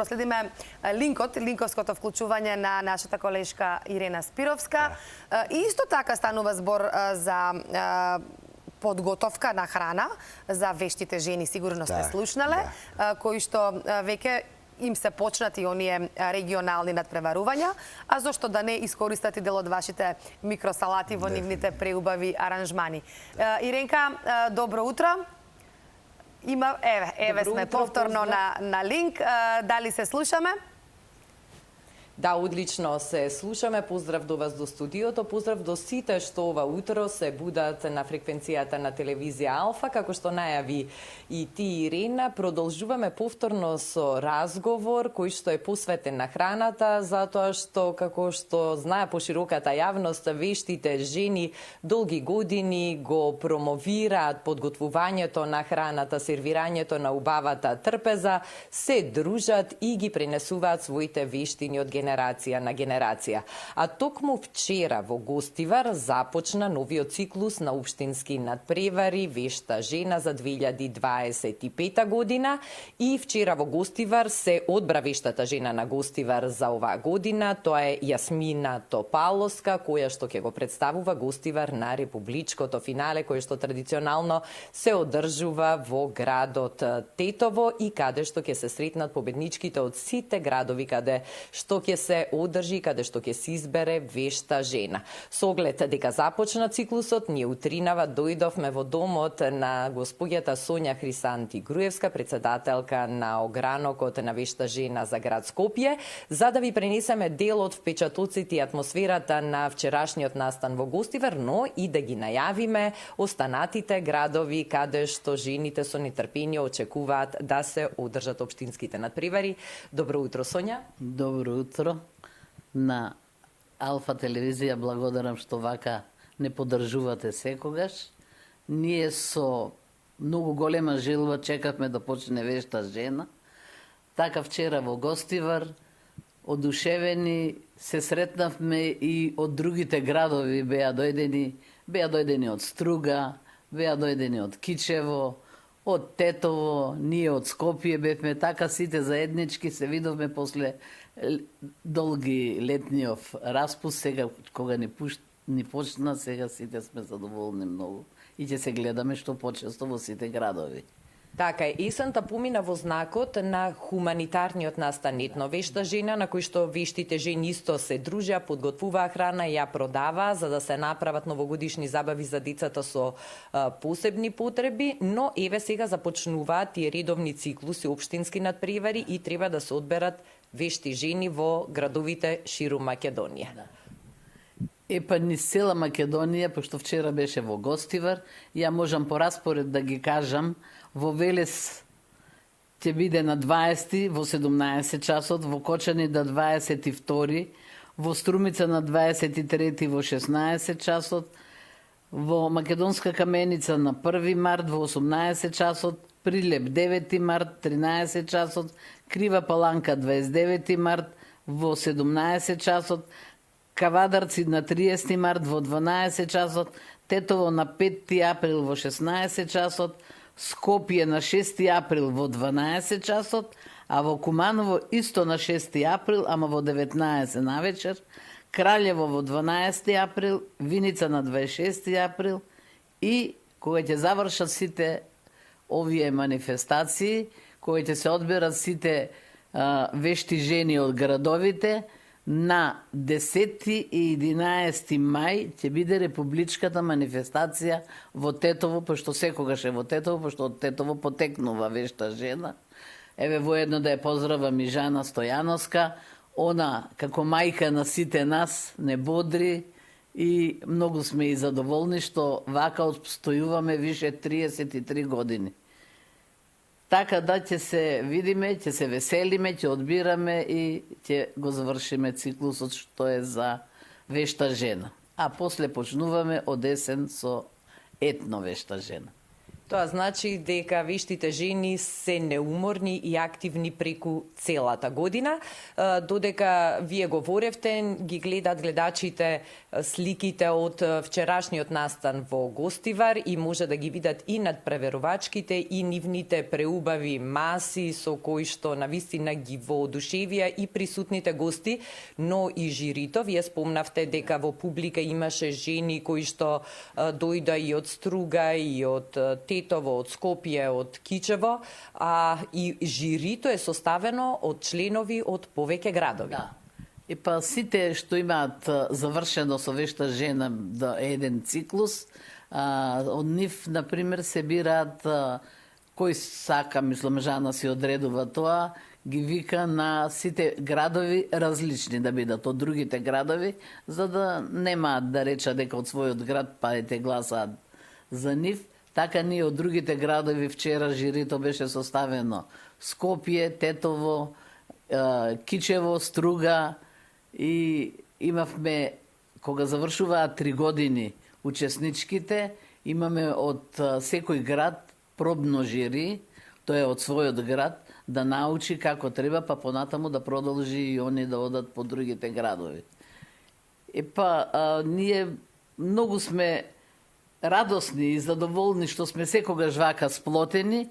проследиме линковското вклучување на нашата колешка Ирена Спировска. И исто така станува збор за подготовка на храна за вештите жени, сигурно сте слушнале, кои што веќе им се почнати оние регионални надпреварувања, а зошто да не искористати дел од вашите микросалати во нивните преубави аранжмани. Иренка, добро утро. Еве сме повторно на линк. Дали се слушаме? Да, одлично се слушаме. Поздрав до вас до студиото, поздрав до сите што ова утро се будат на фреквенцијата на телевизија Алфа. Како што најави и ти, Ирена, продолжуваме повторно со разговор кој што е посветен на храната, затоа што, како што знае пошироката јавност, вештите жени долги години го промовираат подготвувањето на храната, сервирањето на убавата трпеза, се дружат и ги пренесуваат своите вештини од генерација на генерација. А токму вчера во Гостивар започна новиот циклус на општински надпревари Вешта жена за 2025 година и вчера во Гостивар се одбра Вештата жена на Гостивар за оваа година. Тоа е Јасмина Топаловска, која што ќе го представува Гостивар на републичкото финале, кој што традиционално се одржува во градот Тетово и каде што ќе се сретнат победничките од сите градови каде што ќе се одржи, каде што ќе се избере Вешта жена. Со оглед дека започна циклусот, ние утринава дојдовме во домот на господјата Сонја Хрисанти Груевска, председателка на огранокот на Вешта жена за град Скопје, за да ви пренесеме дел од впечатоците и атмосферата на вчерашниот настан во Гостивар, но и да ги најавиме останатите градови каде што жените со нетрпение очекуваат да се одржат општинските надпревари. Добро утро, Сонја. Добро утро. На Алфа телевизија благодарам што вака не поддржувате секогаш. Ние со многу голема желба чекавме да почне Вешта жена. Така вчера во Гостивар, одушевени, се сретнавме и од другите градови беа дојдени од Струга, беа дојдени од Кичево, од Тетово, ние од Скопје бевме, така сите заеднички се видовме после долги летниот распуст, сега кога ни почна, сега сите сме задоволни многу и ќе се гледаме што почесто во сите градови. Така е, есента помина во знакот на хуманитарниот настан Етно Вешта жена, на кој што вештите жени исто се дружеа, подготвуваа храна и ја продаваа за да се направат новогодишни забави за децата со посебни потреби, но еве сега започнуваат и редовни циклуси општински надпревари и треба да се одберат вешти жени во градовите ширум Македонија. Епа низ цела Македонија, пошто вчера беше во Гостивар, ја можам по распоред да ги кажам, во Велес ќе биде на 20 во 17 часот, во Кочани на 22, во Струмица на 23 во 16 часот, во Македонска Каменица на 1 март во 18 часот, Прилеп 9 март 13 часот, Крива Паланка 29 март во 17 часот, Кавадарци на 30 март во 12 часот, Тетово на 5 април во 16 часот, Скопје на 6 април во 12 часот, а во Куманово исто на 6 април, ама во 19 навечер, Кралјево во 12 април, Виница на 26 април и кога ќе завршат сите овие манифестации, кога ќе се одберат сите вешти жени од градовите, на 10 и 11 мај ќе биде републичката манифестација во Тетово, пошто секогаш е во Тетово, пошто од Тетово потекнува Вешта жена. Еве воедно да ја поздравам и Жана Стојановска, она како мајка на сите нас не бодри и многу сме и задоволни што вака обстојуваме више 33 години. Така да ќе се видиме, ќе се веселиме, ќе одбираме и ќе го завршиме циклусот што е за Вешта жена. А после почнуваме од есен со Етно Вешта жена. Тоа значи дека вештите жени се неуморни и активни преку целата година, додека вие говоревте, ги гледат гледачите сликите од вчерашниот настан во Гостивар и може да ги видат и над преверувачките и нивните преубави маси со кои што навистина ги воодушевија и присутните гости, но и жирито. Вие спомнавте дека во публика имаше жени кои што дојда и од Струга и од Тетово, од Скопје, од Кичево, и жирито е составено од членови од повеќе градови. Да. И па сите што имаат завршено со вешта жена да еден циклус, од нив, например, се бираат кој сака, мислам, жана си одредува тоа, ги вика на сите градови различни да бидат од другите градови, за да немаат да речат дека од својот град па ете гласаат за нив. Така ние од другите градови вчера жирито беше составено Скопје, Тетово, Кичево, Струга и имавме, кога завршуваат 3 години учесничките, имаме од секој град пробно жири, тоа е од својот град, да научи како треба, па понатаму да продолжи и они да одат по другите градови. Ние многу сме радосни и задоволни што сме секогаш вака сплотени.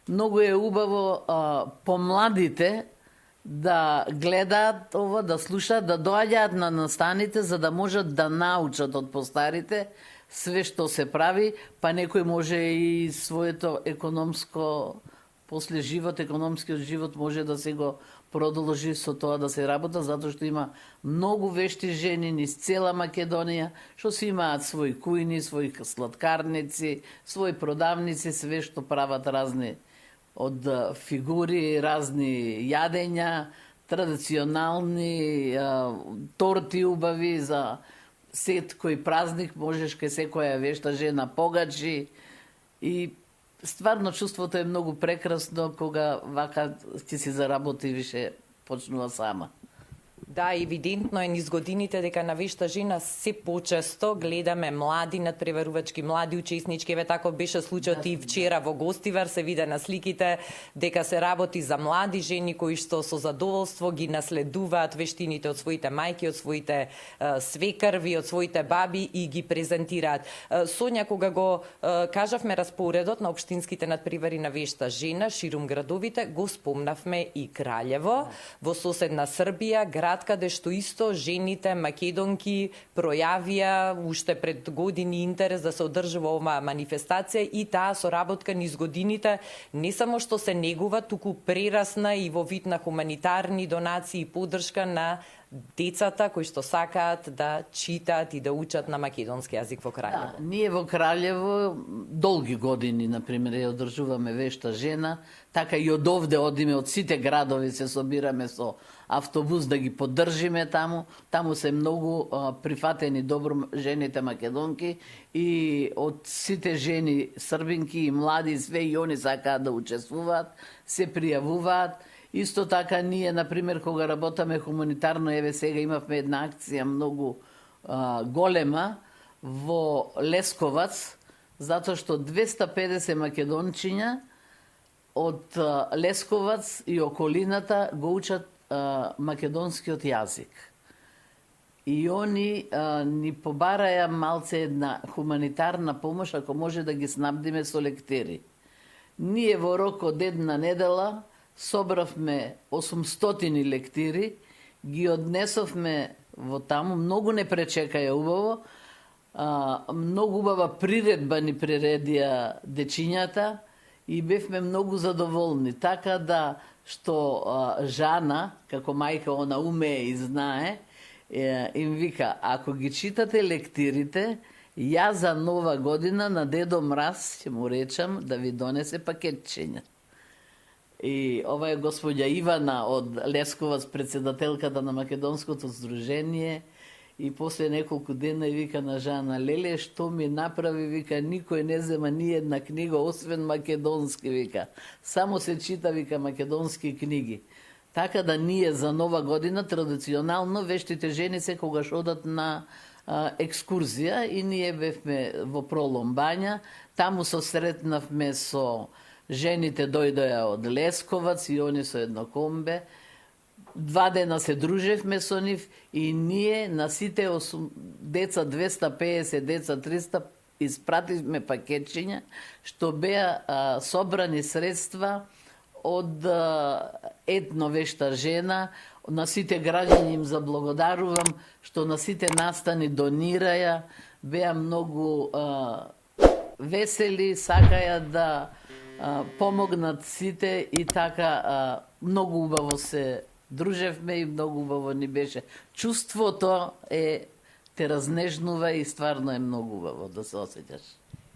Многу е убаво помладите да гледаат ова, да слушаат, да доаѓаат на настаните за да можат да научат од постарите све што се прави, па некој може и своето економско после живот, економскиот живот може да се го продолжи со тоа да се работа, затоа што има многу вешти жени низ цела Македонија, што си имаат своји кујни, своји сладкарници, своји продавници, све што прават разни од фигури, разни јадења, традиционални торти убави за сет кој празник можеш кај секоја вешта жена погачи и стварно чувството е многу прекрасно кога вака ќе си заработи више почнува сама. Да, евидентно е низ годините дека на вешта жена се почесто гледаме млади надпреварувачки, млади учеснички. Еве тако беше случајот и вчера во Гостивар, се виде на сликите дека се работи за млади жени кои што со задоволство ги наследуваат вештините од своите мајки, од своите свекрви, од своите баби и ги презентираат. Сонја, кога го кажавме распоредот на општинските надпревари на вешта жена ширум градовите, го спомнавме и Краљево, во соседна Србија, град каде што исто жените македонки пројавија уште пред години интерес да се одржува оваа манифестација и таа соработка низ годините не само што се негува, туку прерасна и во вид на хуманитарни донации и поддршка на децата кои што сакаат да читаат и да учат на македонски јазик во Краљево. Да, ние во Краљево долги години, например, ја одржуваме вешта жена, така и од овде одиме од сите градови се собираме со автобус да ги поддржиме таму. Таму се многу прифатени добро жените македонки и од сите жени србинки и млади све и они сакаат да учествуваат, се пријавуваат. Исто така ние, например, кога работаме хуманитарно, еве сега имавме една акција многу голема во Лесковац, затоа што 250 македончиња од Лесковац и околината го учат македонскиот јазик. И они ни побараја малце една хуманитарна помош, ако може да ги снабдиме со лектери. Ние во рок од една недела собравме 800 лектири, ги однесовме во таму, многу не пречекаја убаво, многу убава приредба ни приредија дечињата и бевме многу задоволни. Така да што Жана, како мајка, она умее и знае, им вика, ако ги читате лектирите, ја за нова година на Дедо Мраз ќе му речам да ви донесе пакетчиња. И ова е господја Ивана од Лесковац, председателката на Македонското здружение, и после неколку дена вика на Жана, леле, што ми направи, вика, никој не зема ни една книга, освен македонски, вика. Само се чита, вика, македонски книги. Така да ние за нова година, традиционално, вештите жени секогаш одат на екскурзија и ние бевме во Пролом бања. Таму се сретнавме со жените, дојдоја од Лесковац и они со едно комбе. 2 дена се дружевме со нив и ние на сите деца 250, деца 300 испративме пакетчиња што беа собрани средства од Етно вешта жена. На сите граѓани им заблагодарувам што на сите настани донираја, беа многу весели, сакаја да помогнат сите и така многу убаво се дружевме и многу убаво ни беше. Чувството те разнежнува и стварно е многу убаво да се осеќаш.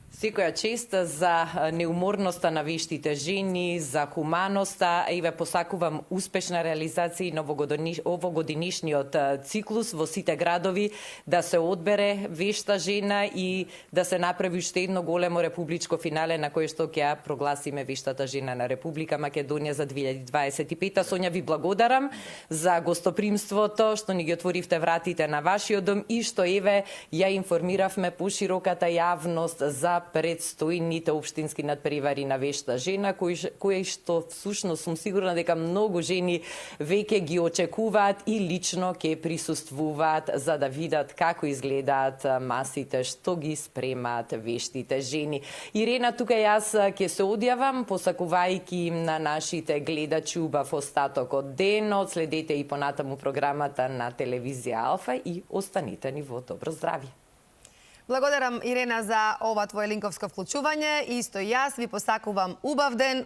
Секоја чест за неуморноста на вештите жени, за хуманоста и ве посакувам успешна реализација на овогодинишниот циклус во сите градови, да се одбере вешта жена и да се направи уште едно големо републичко финале на кое што ќе ја прогласиме вештата жена на Република Македонија за 2025. Сонја, ви благодарам за гостопримството, што ни ги отворивте вратите на вашиот дом и што ја информиравме пошироката јавност за предстојните општински надпревари на вешта жена, кои што всушност сум сигурна дека многу жени веќе ги очекуваат и лично ќе присуствуваат за да видат како изгледаат масите што ги спремаат вештите жени. Ирена, тука јас ќе се одјавам, посакувајќи на нашите гледачи убав остаток од денот. Следете и понатаму програмата на телевизија Алфа и останете ни во добро здравје. Благодарам, Ирена, за ова твое линковско вклучување. Исто јас ви посакувам убав ден,